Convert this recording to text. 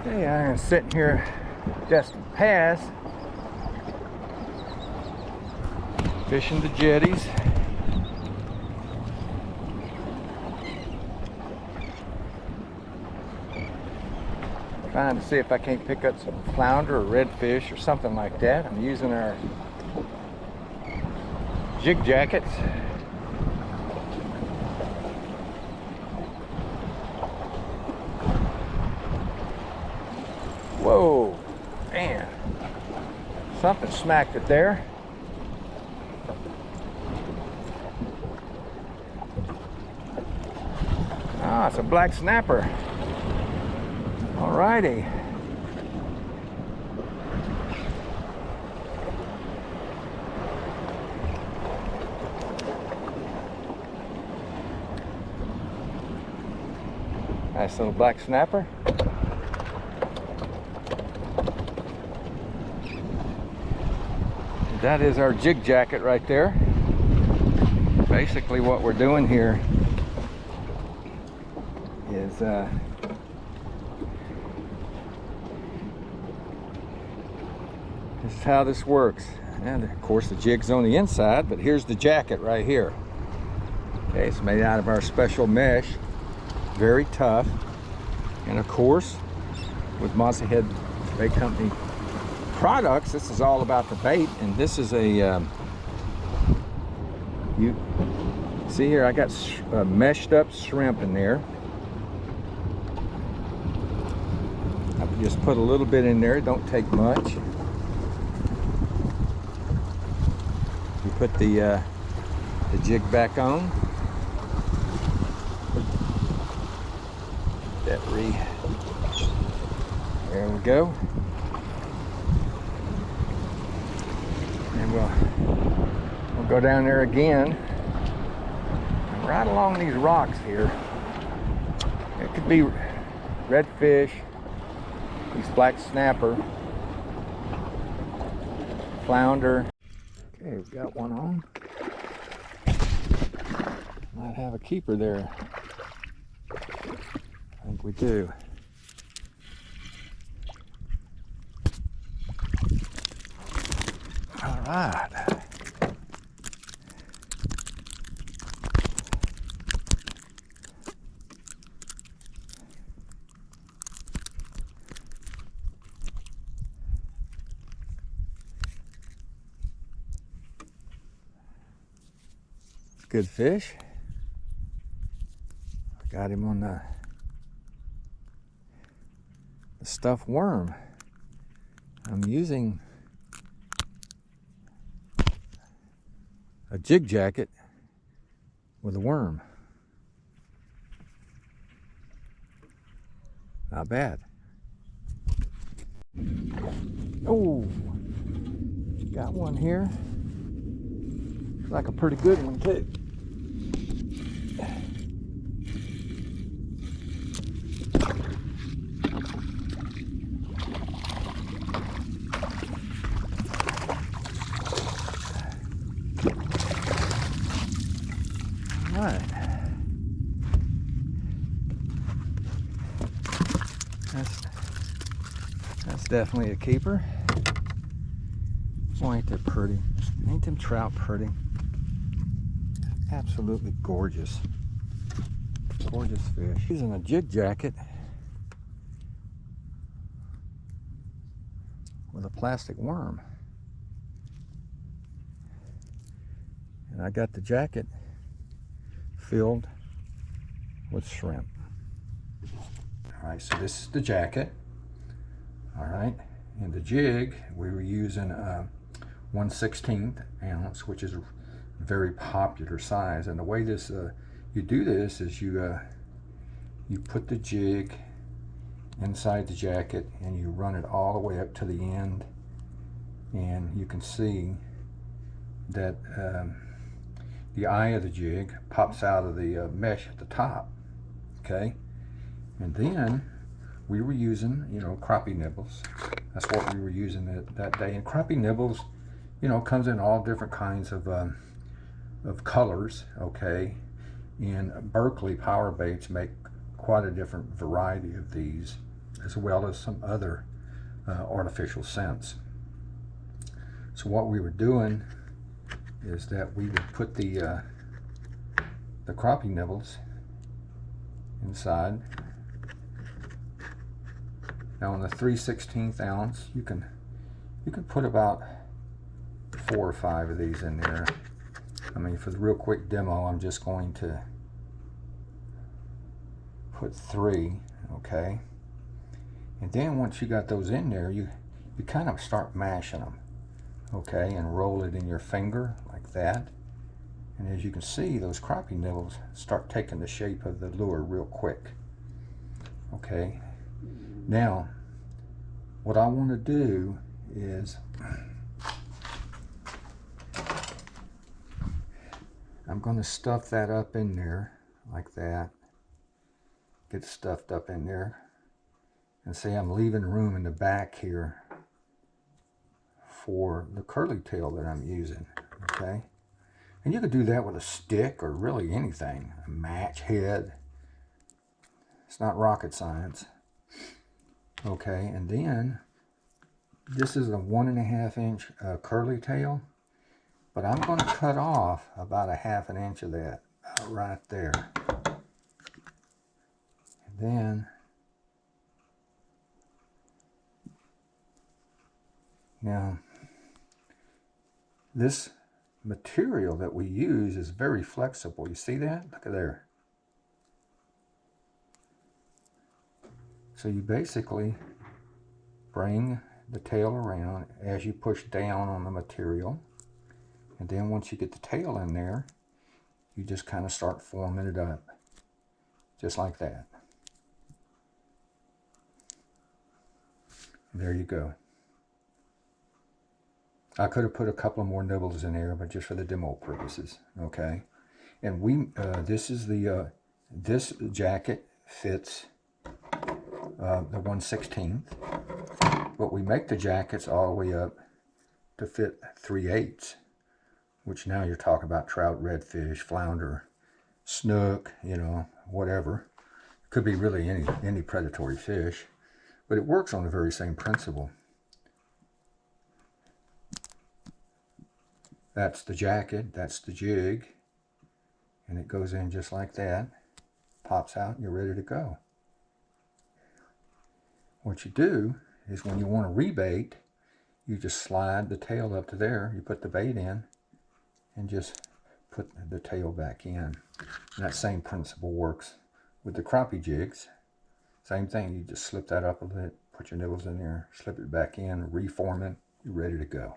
Hey, I'm sitting here at Destin Pass, fishing the jetties. Trying to see if I can't pick up some flounder or redfish or something like that. I'm using our Jig Jackets. Whoa, man, something smacked it there. Ah, it's a black snapper. Alrighty. Nice little black snapper. That is our Jig Jacket right there. Basically what we're doing here is this is how this works. And of course the jig's on the inside, but here's the jacket right here. Okay, it's made out of our special mesh, very tough. And of course, with Mossy Head Bait Company products, this is all about the bait. And this is a you see here, I got meshed up shrimp in there. I just put a little bit in there, don't take much. You put the jig back on. There we go. And we'll go down there again. And right along these rocks here, it could be redfish, these black snapper, flounder. Okay, we've got one on. Might have a keeper there. I think we do. All right. Good fish. I got him on the stuffed worm. I'm using a Jig Jacket with a worm. Not bad. Oh, got one here. Looks like a pretty good one too. Alright. That's definitely a keeper. Oh, ain't that pretty? Ain't them trout pretty? Absolutely gorgeous. Gorgeous fish. Using a Jig Jacket with a plastic worm. And I got the jacket filled with shrimp. All right, so this is the jacket. All right, and the jig, we were using 1/16 ounce, which is a very popular size. And the way this you do this is you put the jig inside the jacket and you run it all the way up to the end, and you can see that the eye of the jig pops out of the mesh at the top. Okay, and then we were using, you know, crappie nibbles. That's what we were using that day. And crappie nibbles, you know, comes in all different kinds of colors. Okay, and Berkeley power baits make quite a different variety of these. as well as some other artificial scents. So what we were doing is that we would put the crappie nibbles inside. Now on the 3/16 ounce, you can put about 4 or 5 of these in there. I mean, for the real quick demo, I'm just going to put 3, okay? And then once you got those in there, you kind of start mashing them, okay? And roll it in your finger like that. And as you can see, those crappie nibbles start taking the shape of the lure real quick, okay? Now, what I want to do is I'm going to stuff that up in there like that. Get stuffed up in there. And see, I'm leaving room in the back here for the curly tail that I'm using, okay? And you could do that with a stick or really anything, a match head. It's not rocket science. Okay, and then this is a 1.5 inch curly tail, but I'm going to cut off about 1/2 inch of that right there. And then now this material that we use is very flexible. You see that? Look at there. So you basically bring the tail around as you push down on the material, and then once you get the tail in there, you just kind of start forming it up just like that. And there you go. I could have put a couple more nibbles in there, but just for the demo purposes, okay? And this is the this jacket fits the 1/16, but we make the jackets all the way up to fit 3/8, which now you're talking about trout, redfish, flounder, snook, you know, whatever. Could be really any predatory fish, but it works on the very same principle. That's the jacket, that's the jig, and it goes in just like that, pops out, and you're ready to go. What you do is when you want to rebait, you just slide the tail up to there, you put the bait in, and just put the tail back in. And that same principle works with the crappie jigs. Same thing, you just slip that up a bit, put your nibbles in there, slip it back in, reform it, you're ready to go.